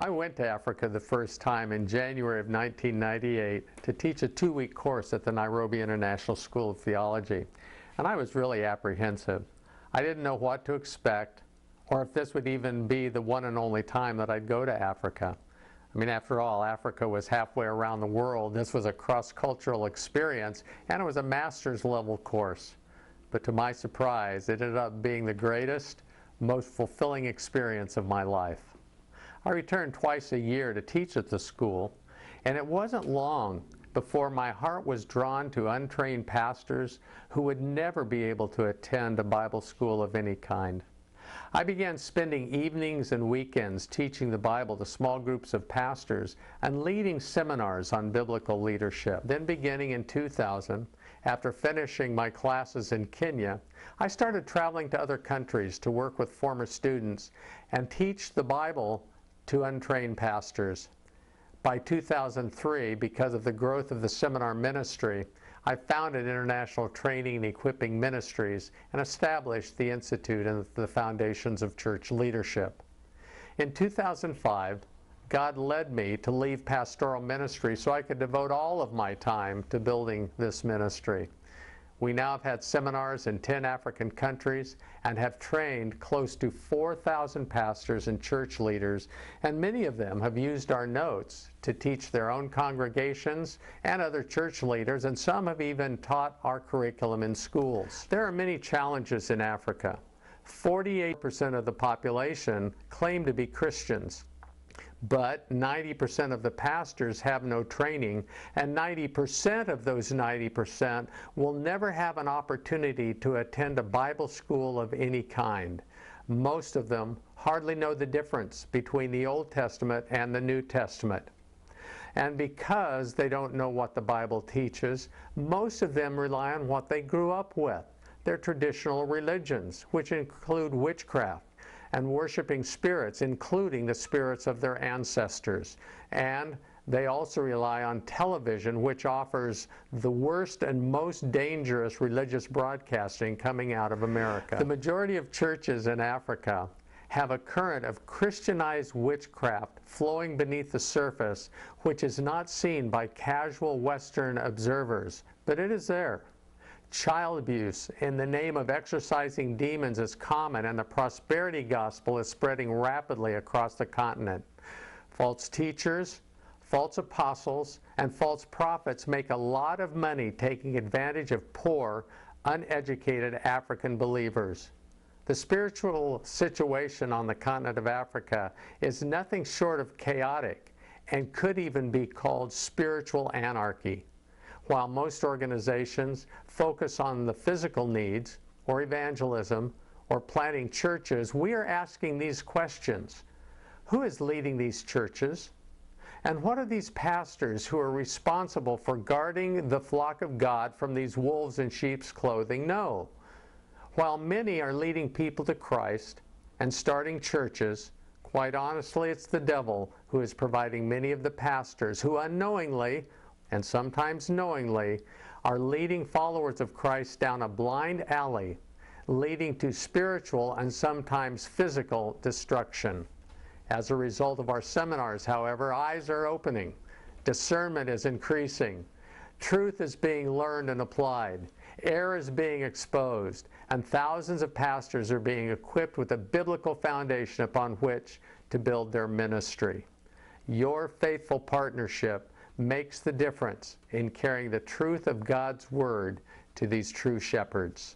I went to Africa the first time in January of 1998 to teach a 2-week course at the Nairobi International School of Theology, and I was really apprehensive. I didn't know what to expect, or if this would even be the one and only time that I'd go to Africa. I mean, after all, Africa was halfway around the world. This was a cross-cultural experience, and it was a master's level course. But to my surprise, it ended up being the greatest, most fulfilling experience of my life. I returned twice a year to teach at the school, and it wasn't long before my heart was drawn to untrained pastors who would never be able to attend a Bible school of any kind. I began spending evenings and weekends teaching the Bible to small groups of pastors and leading seminars on biblical leadership. Then beginning in 2000, after finishing my classes in Kenya, I started traveling to other countries to work with former students and teach the Bible to untrained pastors. By 2003, because of the growth of the seminar ministry, I founded International Training Equipping Ministries and established the Institute and the Foundations of Church Leadership. In 2005, God led me to leave pastoral ministry so I could devote all of my time to building this ministry. We now have had seminars in 10 African countries and have trained close to 4,000 pastors and church leaders, and many of them have used our notes to teach their own congregations and other church leaders, and some have even taught our curriculum in schools. There are many challenges in Africa. 48% of the population claim to be Christians, but 90% of the pastors have no training, and 90% of those 90% will never have an opportunity to attend a Bible school of any kind. Most of them hardly know the difference between the Old Testament and the New Testament. And because they don't know what the Bible teaches, most of them rely on what they grew up with, their traditional religions, which include witchcraft and worshiping spirits, including the spirits of their ancestors. And they also rely on television, which offers the worst and most dangerous religious broadcasting coming out of America. The majority of churches in Africa have a current of Christianized witchcraft flowing beneath the surface, which is not seen by casual Western observers, but it is there. Child abuse in the name of exorcising demons is common, and the prosperity gospel is spreading rapidly across the continent. False teachers, false apostles, and false prophets make a lot of money taking advantage of poor, uneducated African believers. The spiritual situation on the continent of Africa is nothing short of chaotic and could even be called spiritual anarchy. While most organizations focus on the physical needs, or evangelism, or planting churches, we are asking these questions. Who is leading these churches? And what do these pastors who are responsible for guarding the flock of God from these wolves in sheep's clothing know? While many are leading people to Christ and starting churches, quite honestly, it's the devil who is providing many of the pastors who unknowingly, and sometimes knowingly, are leading followers of Christ down a blind alley, leading to spiritual and sometimes physical destruction. As a result of our seminars, however, eyes are opening, discernment is increasing, truth is being learned and applied, error is being exposed, and thousands of pastors are being equipped with a biblical foundation upon which to build their ministry. Your faithful partnership makes the difference in carrying the truth of God's Word to these true shepherds.